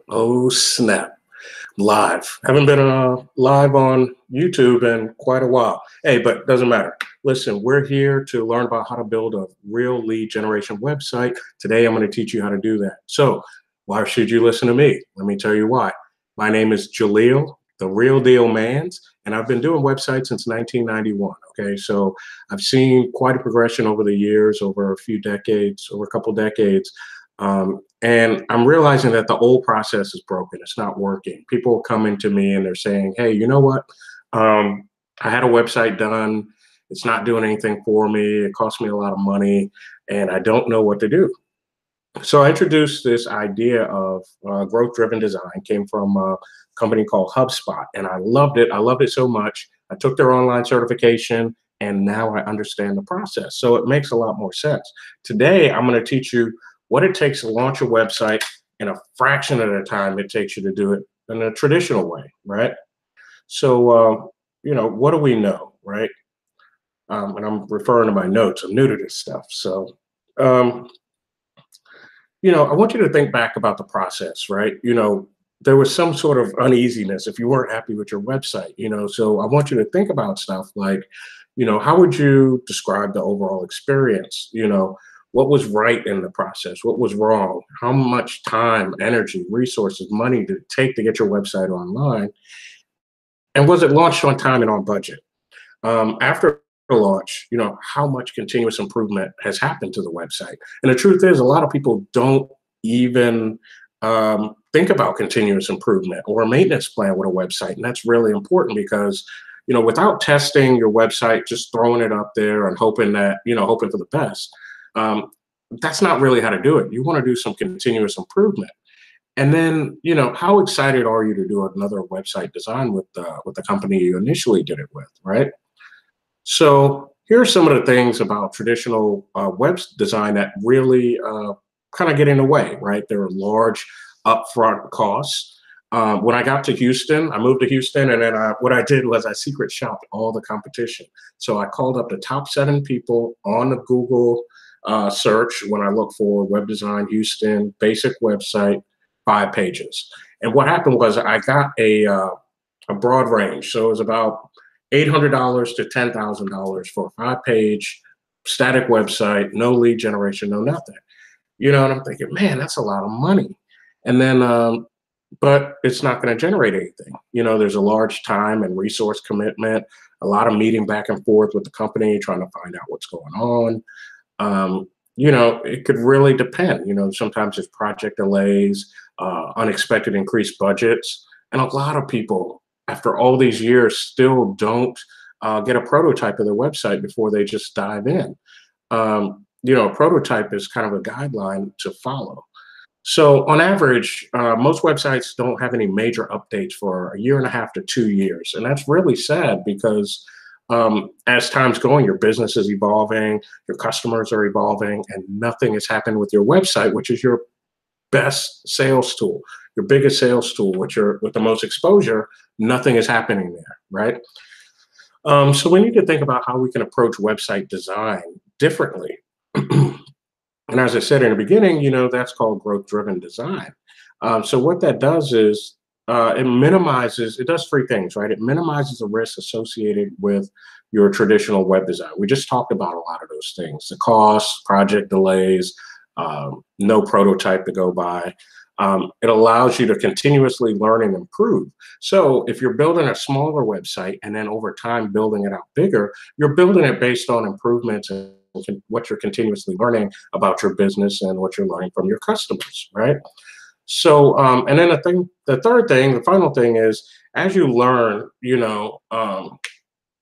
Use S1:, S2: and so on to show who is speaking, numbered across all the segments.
S1: Oh snap! Live. Haven't been live on YouTube in quite a while. Hey, but doesn't matter. Listen, we're here to learn about how to build a real lead generation website. Today, I'm going to teach you how to do that. So, why should you listen to me? Let me tell you why. My name is Jaleel, the real deal Mans, and I've been doing websites since 1991. Okay, so I've seen quite a progression over the years, over a few decades, over a couple decades. And I'm realizing that the old process is broken. It's not working. People come into me and they're saying, hey, you know what? I had a website done. It's not doing anything for me. It cost me a lot of money and I don't know what to do. So I introduced this idea of growth driven design, came from a company called HubSpot, and I loved it. I loved it so much. I took their online certification, and now I understand the process. So it makes a lot more sense. Today, I'm going to teach you what it takes to launch a website in a fraction of the time it takes you to do it in a traditional way, right? So, what do we know, right? And I'm referring to my notes. I'm new to this stuff. So, um, I want you to think back about the process, right? There was some sort of uneasiness if you weren't happy with your website, so I want you to think about stuff like, how would you describe the overall experience? What was right in the process? What was wrong? How much time, energy, resources, money did it take to get your website online? And was it launched on time and on budget? After launch, how much continuous improvement has happened to the website. And the truth is, a lot of people don't even think about continuous improvement or a maintenance plan with a website. And that's really important because, without testing your website, just throwing it up there and hoping that, hoping for the best, um, that's not really how to do it. You want to do some continuous improvement. And then, how excited are you to do another website design with the company you initially did it with, right? So here are some of the things about traditional web design that really kind of get in the way, right? There are large upfront costs. When I got to Houston, I moved to Houston, and then what I did was I secret shopped all the competition. So I called up the top 7 people on the Google search when I look for web design Houston basic website, 5 pages. And what happened was I got a broad range. So it was about $800 to $10,000 for a 5 page static website, no lead generation, no nothing. And I'm thinking, man, that's a lot of money. And then, but it's not going to generate anything. There's a large time and resource commitment, a lot of meeting back and forth with the company, trying to find out what's going on. It could really depend. Sometimes there's project delays, unexpected increased budgets. And a lot of people, after all these years, still don't get a prototype of their website before they just dive in. A prototype is kind of a guideline to follow. So, on average, most websites don't have any major updates for a year and a half to 2 years. And that's really sad because as time's going, your business is evolving, your customers are evolving, and nothing has happened with your website, which is your best sales tool, your biggest sales tool, with the most exposure. Nothing is happening there, right? So we need to think about how we can approach website design differently. And as I said in the beginning, that's called growth driven design. So what that does is it does 3 things, right? It minimizes the risk associated with your traditional web design. We just talked about a lot of those things: the costs, project delays, no prototype to go by. It allows you to continuously learn and improve. So if you're building a smaller website and then over time building it out bigger, you're building it based on improvements and what you're continuously learning about your business and what you're learning from your customers, right? So, and then the third thing, the final thing is, as you learn,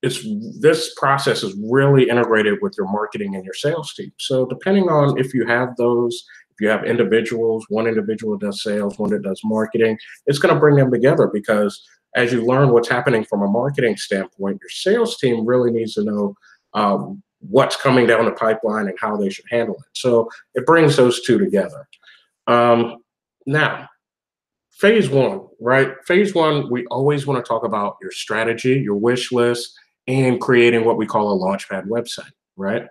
S1: it's this process is really integrated with your marketing and your sales team. So, depending on if you have those, if you have individuals, one individual does sales, one that does marketing, it's going to bring them together because as you learn what's happening from a marketing standpoint, your sales team really needs to know what's coming down the pipeline and how they should handle it. So, it brings those two together. Now, phase one, right? Phase one, we always want to talk about your strategy, your wish list, and creating what we call a launchpad website, right?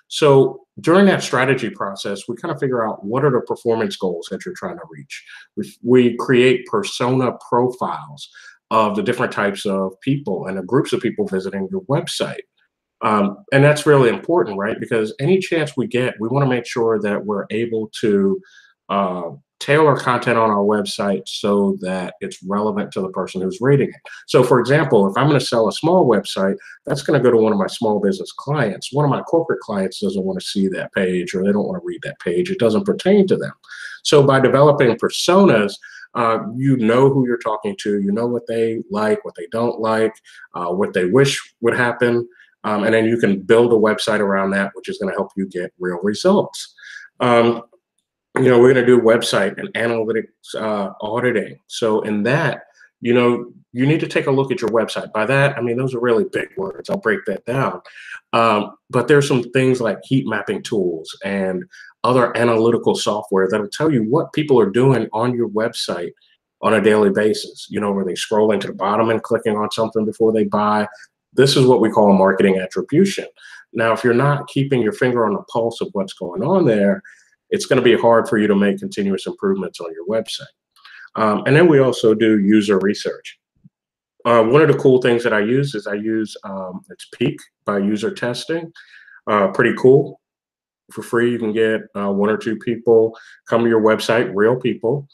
S1: So during that strategy process, we kind of figure out what are the performance goals that you're trying to reach. We create persona profiles of the different types of people and the groups of people visiting your website. And that's really important, right? Because any chance we get, we want to make sure that we're able to uh, tailor content on our website so that it's relevant to the person who's reading it. So, for example, if I'm going to sell a small website, that's going to go to one of my small business clients. One of my corporate clients doesn't want to see that page or they don't want to read that page. It doesn't pertain to them. So, by developing personas, you know who you're talking to, you know what they like, what they don't like, what they wish would happen. And then you can build a website around that, which is going to help you get real results. Um, we're going to do website and analytics auditing. So in that, you need to take a look at your website. By that, I mean, those are really big words. I'll break that down. But there's some things like heat mapping tools and other analytical software that'll tell you what people are doing on your website on a daily basis. Were they scrolling to the bottom and clicking on something before they buy? This is what we call marketing attribution. Now, if you're not keeping your finger on the pulse of what's going on there, it's going to be hard for you to make continuous improvements on your website. And then we also do user research. One of the cool things that I use is it's Peak by User Testing. Pretty cool. For free, you can get one or two people come to your website, real people.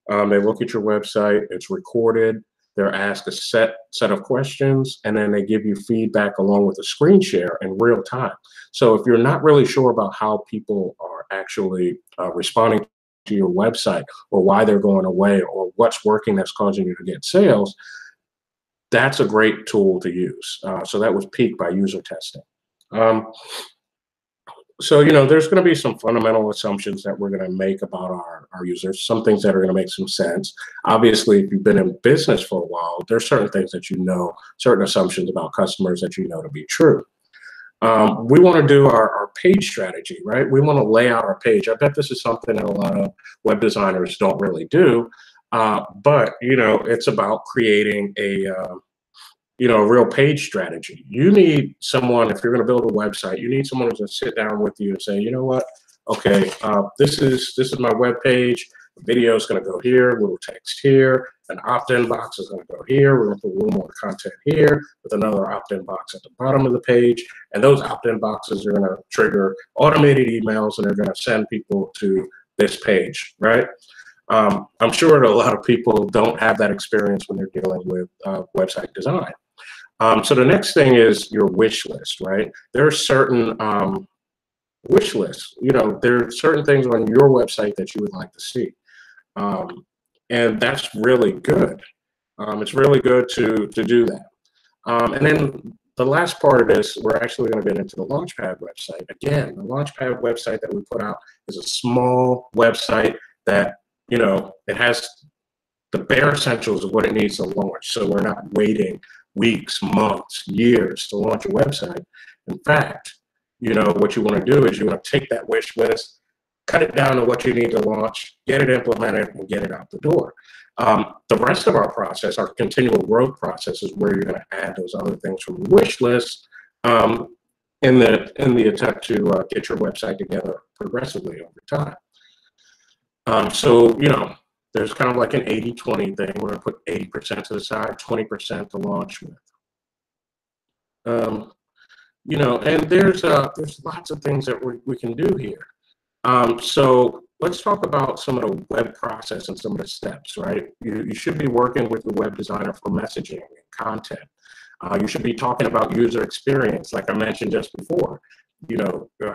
S1: They look at your website, it's recorded. They're asked a set of questions, and then they give you feedback along with a screen share in real time. So if you're not really sure about how people are actually responding to your website or why they're going away or what's working that's causing you to get sales, that's a great tool to use. So that was Peak by User Testing. So, there's going to be some fundamental assumptions that we're going to make about our users, some things that are going to make some sense. Obviously, if you've been in business for a while, there's certain things that certain assumptions about customers that you know to be true. We want to do our page strategy, right? We want to lay out our page. I bet this is something that a lot of web designers don't really do. But, it's about creating a real page strategy. You need someone, if you're going to build a website, you need someone who's going to sit down with you and say, you know what? Okay, this is my web page. The video is going to go here, a little text here, an opt-in box is going to go here. We're going to put a little more content here with another opt-in box at the bottom of the page. And those opt-in boxes are going to trigger automated emails and they're going to send people to this page, right? I'm sure that a lot of people don't have that experience when they're dealing with website design. So the next thing is your wish list, right? There are certain wish lists. There are certain things on your website that you would like to see. And that's really good. It's really good to do that. And then the last part of this, we're actually going to get into the Launchpad website. Again, the Launchpad website that we put out is a small website that, it has the bare essentials of what it needs to launch. So we're not waiting weeks, months, years to launch a website. In fact, what you want to do is you want to take that wish list, cut it down to what you need to launch, get it implemented, and get it out the door. The rest of our process, our continual growth process, is where you're going to add those other things from the wish list in the attempt to get your website together progressively over time. So, there's kind of like an 80-20 thing. We're going to put 80% to the side, 20% to launch with. And there's lots of things that we can do here. So let's talk about some of the web process and some of the steps, right? You should be working with the web designer for messaging and content. You should be talking about user experience, like I mentioned just before.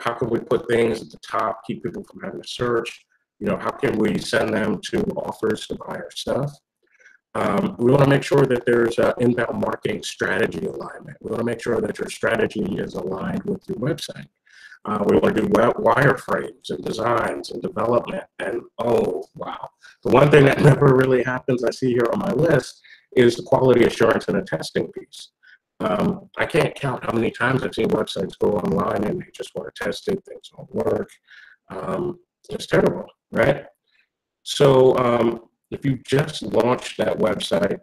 S1: How can we put things at the top, keep people from having to search? How can we send them to offers to buy our stuff? We want to make sure that there's an inbound marketing strategy alignment. We want to make sure that your strategy is aligned with your website. We want to do wireframes and designs and development. And oh, wow. The one thing that never really happens I see here on my list is the quality assurance and the testing piece. I can't count how many times I've seen websites go online and they just want to test it, things don't work. It's terrible, right? So if you just launched that website,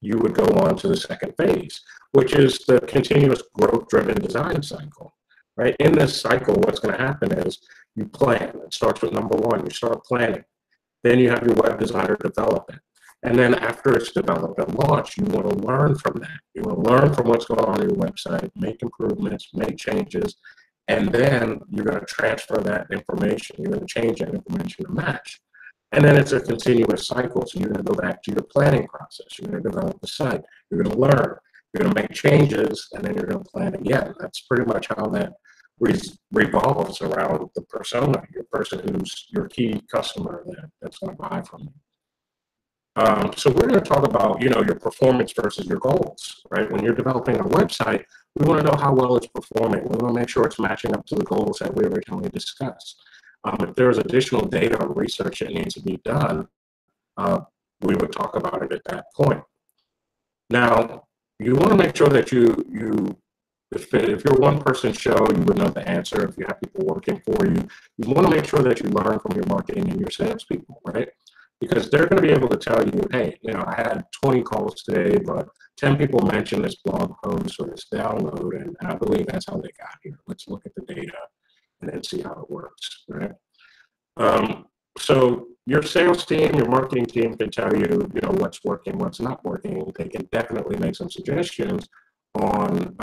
S1: you would go on to the second phase, which is the continuous growth-driven design cycle. right? In this cycle, what's going to happen is you plan. It starts with number one. You start planning. Then you have your web designer develop it. And then after it's developed and launched, you want to learn from that. You want to learn from what's going on your website, make improvements, make changes, and then you're going to transfer that information. You're going to change that information to match. And then it's a continuous cycle. So you're going to go back to your planning process. You're going to develop the site. You're going to learn. You're going to make changes, and then you're going to plan again. That's pretty much how that revolves around the persona, your person who's your key customer that's going to buy from you. So we're going to talk about, your performance versus your goals, right? When you're developing a website, we want to know how well it's performing. We want to make sure it's matching up to the goals that we originally discussed. If there's additional data or research that needs to be done, we would talk about it at that point. Now, you want to make sure that if you're a one-person show, you would know the answer. If you have people working for you, you want to make sure that you learn from your marketing and your salespeople, right? Because they're going to be able to tell you, hey, I had 20 calls today, but 10 people mentioned this blog post or this download, and I believe that's how they got here. Let's look at the data and then see how it works, right? So your sales team, your marketing team can tell you, what's working, what's not working. They can definitely make some suggestions on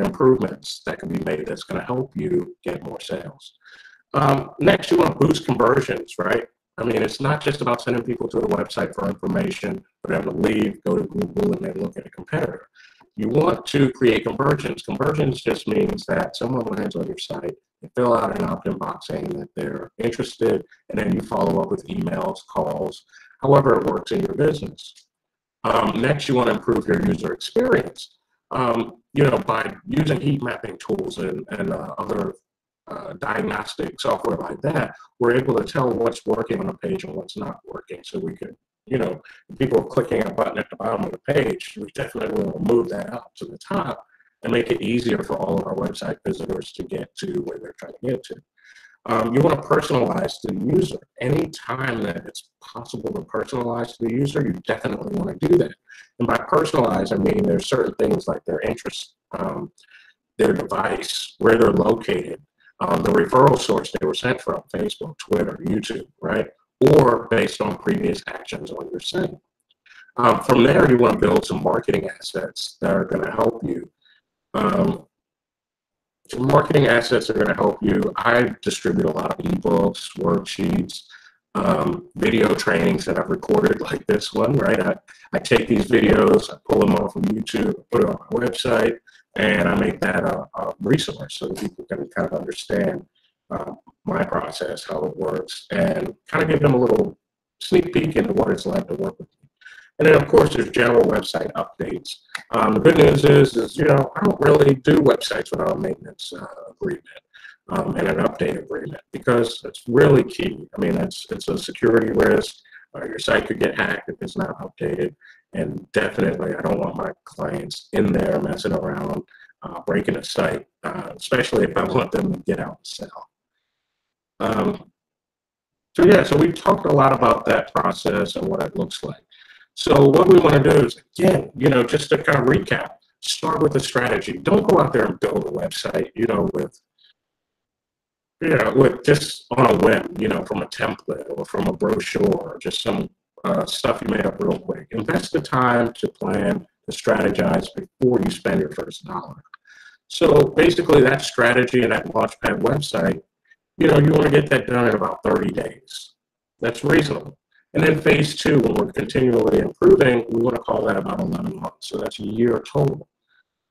S1: improvements that can be made that's going to help you get more sales. Next, you want to boost conversions, right? I mean, it's not just about sending people to a website for information, for them to leave, go to Google, and then look at a competitor. You want to create conversions. Conversions just means that someone lands on your site, they fill out an opt-in box saying that they're interested, and then you follow up with emails, calls, however it works in your business. Next, you want to improve your user experience. By using heat mapping tools and other diagnostic software like that, we're able to tell what's working on a page and what's not working. So we could, if people are clicking a button at the bottom of the page, we definitely want to move that up to the top and make it easier for all of our website visitors to get to where they're trying to get to. You want to personalize to the user. Anytime that it's possible to personalize to the user, you definitely want to do that. And by personalize, I mean there's certain things like their interests, their device, where they're located, the referral source they were sent from, Facebook, Twitter, YouTube, right? Or based on previous actions on your site. From there, you want to build some marketing assets that are going to help you. Some marketing assets are going to help you. I distribute a lot of ebooks, worksheets, video trainings that I've recorded like this one, right? I take these videos, I pull them off of YouTube, put it on my website, and I make that a resource so that people can kind of understand my process, how it works, and kind of give them a little sneak peek into what it's like to work with me. And then, of course, there's general website updates. The good news is I don't really do websites without a maintenance agreement and an update agreement, because it's really key. I mean, it's a security risk. Your site could get hacked if it's not updated. And definitely, I don't want my clients in there messing around, breaking a site, especially if I want them to get out and sell. So we talked a lot about that process and what it looks like. So what we want to do is, again, just to kind of recap, start with a strategy. Don't go out there and build a website, with just on a whim, from a template or from a brochure or just some stuff you made up real quick. Invest the time to plan, to strategize before you spend your first dollar. So basically that strategy and that Launchpad website, you want to get that done in about 30 days. That's reasonable. And then phase two, when we're continually improving, we want to call that about 11 months. So that's a year total.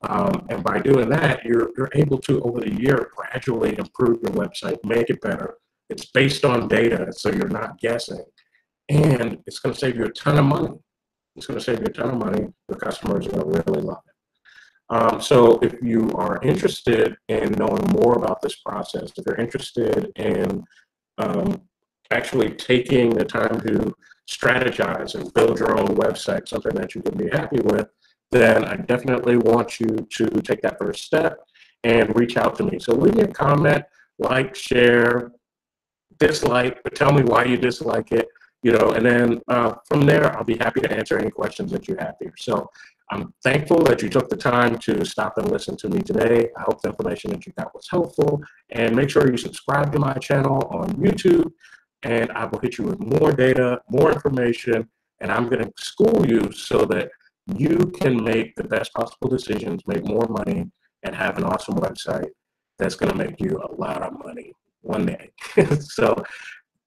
S1: And by doing that, you're able to, over the year, gradually improve your website, make it better. It's based on data, so you're not guessing. And it's going to save you a ton of money. It's going to save you a ton of money. The customers are going to really love it. So if you are interested in knowing more about this process, if you're interested in actually taking the time to strategize and build your own website, something that you can be happy with, then I definitely want you to take that first step and reach out to me. So leave me a comment, like, share, dislike, but tell me why you dislike it, and then from there, I'll be happy to answer any questions that you have here. So I'm thankful that you took the time to stop and listen to me today. I hope the information that you got was helpful. And make sure you subscribe to my channel on YouTube, and I will hit you with more data, more information, and I'm going to school you so that you can make the best possible decisions, make more money, and have an awesome website that's going to make you a lot of money one day. So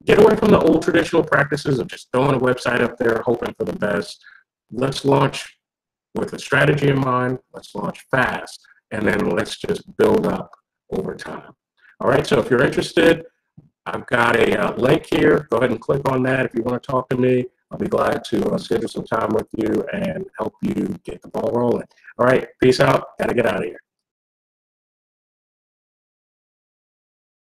S1: get away from the old traditional practices of just throwing a website up there, hoping for the best. Let's launch with a strategy in mind. Let's launch fast, and then let's just build up over time. All right, so if you're interested, I've got a link here. Go ahead and click on that if you want to talk to me. I'll be glad to schedule some time with you and help you get the ball rolling. All right, peace out. Got to get out of here.